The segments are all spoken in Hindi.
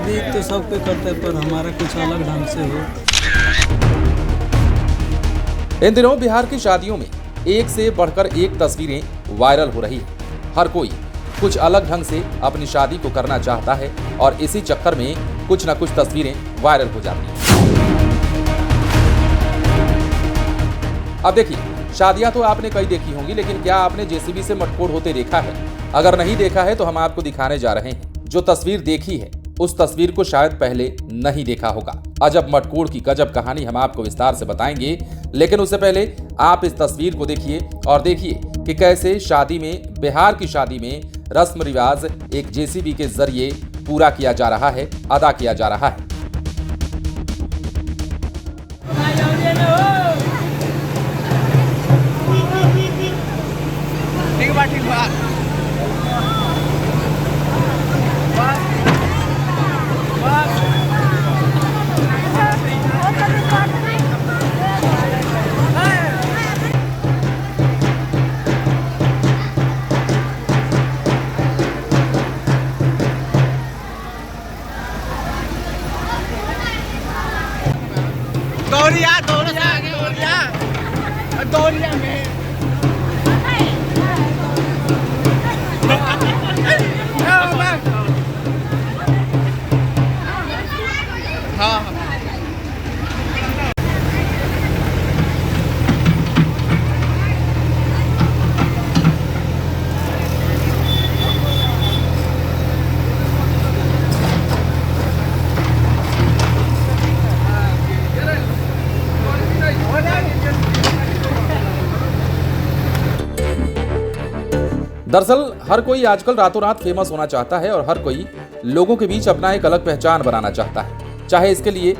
शादी तो सब कोई करता है, पर हमारा कुछ अलग ढंग से हो। इन दिनों बिहार की शादियों में एक से बढ़कर एक तस्वीरें वायरल हो रही है। हर कोई कुछ अलग ढंग से अपनी शादी को करना चाहता है और इसी चक्कर में कुछ न कुछ तस्वीरें वायरल हो जाती हैं। अब देखिए, शादियां तो आपने कई देखी होंगी, लेकिन क्या आपने जेसीबी से मटकोर होते देखा है? अगर नहीं देखा है तो हम आपको दिखाने जा रहे हैं। जो तस्वीर देखी है उस तस्वीर को शायद पहले नहीं देखा होगा। अजब मटकोर की गजब कहानी हम आपको विस्तार से बताएंगे, लेकिन उससे पहले आप इस तस्वीर को देखिए और देखिए कि कैसे शादी में, बिहार की शादी में रस्म रिवाज एक जेसीबी के जरिए पूरा किया जा रहा है, अदा किया जा रहा है। दौरिया में हाँ। दरअसल हर कोई आजकल रातों रात फेमस होना चाहता है और हर कोई लोगों के बीच अपना एक अलग पहचान बनाना चाहता है, चाहे इसके लिए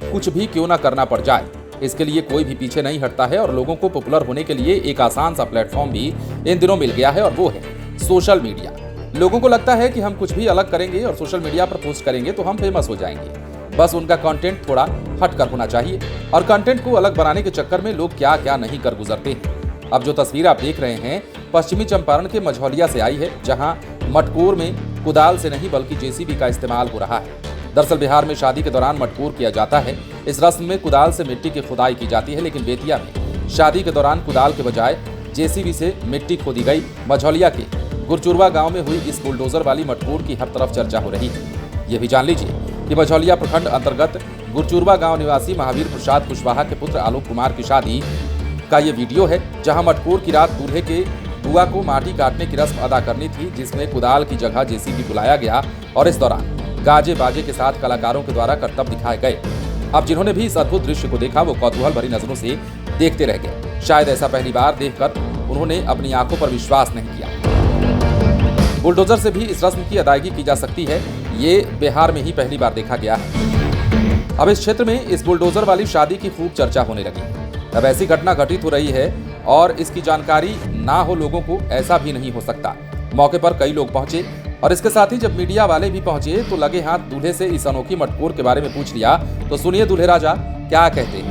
कुछ भी क्यों ना करना पड़ जाए। इसके लिए कोई भी पीछे नहीं हटता है और लोगों को पॉपुलर होने के लिए एक आसान सा प्लेटफॉर्म भी इन दिनों मिल गया है और वो है सोशल मीडिया। लोगों को लगता है कि हम कुछ भी अलग करेंगे और सोशल मीडिया पर पोस्ट करेंगे तो हम फेमस हो जाएंगे। बस उनका कंटेंट थोड़ा हटकर होना चाहिए और कंटेंट को अलग बनाने के चक्कर में लोग क्या क्या नहीं कर गुजरते हैं। अब जो तस्वीर आप देख रहे हैं पश्चिमी चंपारण के मझौलिया से आई है, जहां मटकोर में कुदाल से नहीं बल्कि जेसीबी का इस्तेमाल हो रहा है। दरअसल बिहार में शादी के दौरान मटकोर किया जाता है। इस रस्म में कुदाल से मिट्टी की खुदाई की जाती है, लेकिन बेतिया में शादी के दौरान कुदाल के बजाय जेसीबी से मिट्टी खोदी गई। मझौलिया के गुरचुरवा गांव में हुई इस बुलडोजर वाली मटकोर की हर तरफ चर्चा हो रही है। ये भी जान लीजिए कि मझौलिया प्रखंड अंतर्गत गुरचुरवा गांव निवासी महावीर प्रसाद कुशवाहा के पुत्र आलोक कुमार की शादी का ये वीडियो है, जहां मटकोर की रात दूल्हे के बुआ को माटी काटने की रस्म अदा करनी थी, जिसमें कुदाल की जगह जेसीबी बुलाया गया और इस दौरान गाजे बाजे के साथ कलाकारों के द्वारा करतब दिखाए गए। अब जिन्होंने भी इस अद्भुत दृश्य को देखा वो कौतूहल भरी नजरों से देखते रह गए। शायद ऐसा पहली बार देखकर उन्होंने अपनी आंखों पर विश्वास नहीं किया। बुलडोजर से भी इस रस्म की अदायगी की जा सकती है, ये बिहार में ही पहली बार देखा गया है। अब इस क्षेत्र में इस बुलडोजर वाली शादी की खूब चर्चा होने लगी। अब ऐसी घटना घटित हो रही है और इसकी जानकारी ना हो लोगों को, ऐसा भी नहीं हो सकता। मौके पर कई लोग पहुंचे और इसके साथ ही जब मीडिया वाले भी पहुंचे तो लगे हाथ दूल्हे से इस अनोखी मटकोर के बारे में पूछ लिया। तो सुनिए दूल्हे राजा क्या कहते हैं।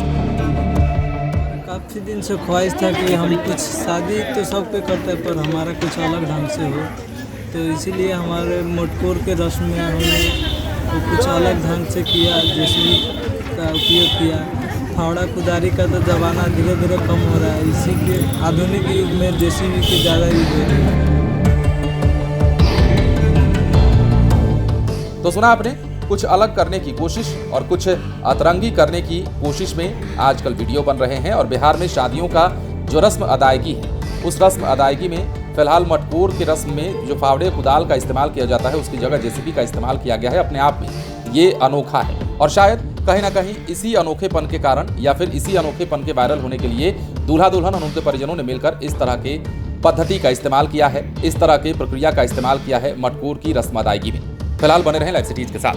काफ़ी दिन से ख्वाहिश था कि हम कुछ, शादी तो सब कोई करता है, पर हमारा कुछ अलग ढंग से हो, तो इसीलिए हमारे मटकोर के रस्म में हमने कुछ अलग ढंग से किया, जेसीबी का उपयोग किया। फावड़ा कुदारी का तो ज़माना धीरे धीरे कम हो रहा है, इसी के आधुनिक युग में जेसीबी की ज़्यादा यूज हो रही है। तो सुना आपने, कुछ अलग करने की कोशिश और कुछ अतरंगी करने की कोशिश में आजकल वीडियो बन रहे हैं। और बिहार में शादियों का जो रस्म अदायगी है, उस रस्म अदायगी में फिलहाल मटकोर की रस्म में जो फावड़े कुदाल का इस्तेमाल किया जाता है उसकी जगह जेसीबी का इस्तेमाल किया गया है। अपने आप में ये अनोखा है और शायद कहीं ना कहीं इसी अनोखेपन के कारण या फिर इसी अनोखेपन के वायरल होने के लिए दूल्हा दुल्हन और उनके परिजनों ने मिलकर इस तरह के पद्धति का इस्तेमाल किया है, इस तरह की प्रक्रिया का इस्तेमाल किया है मटकोर की रस्म अदायगी में। फिलहाल बने रहें लाइव सिटीज के साथ।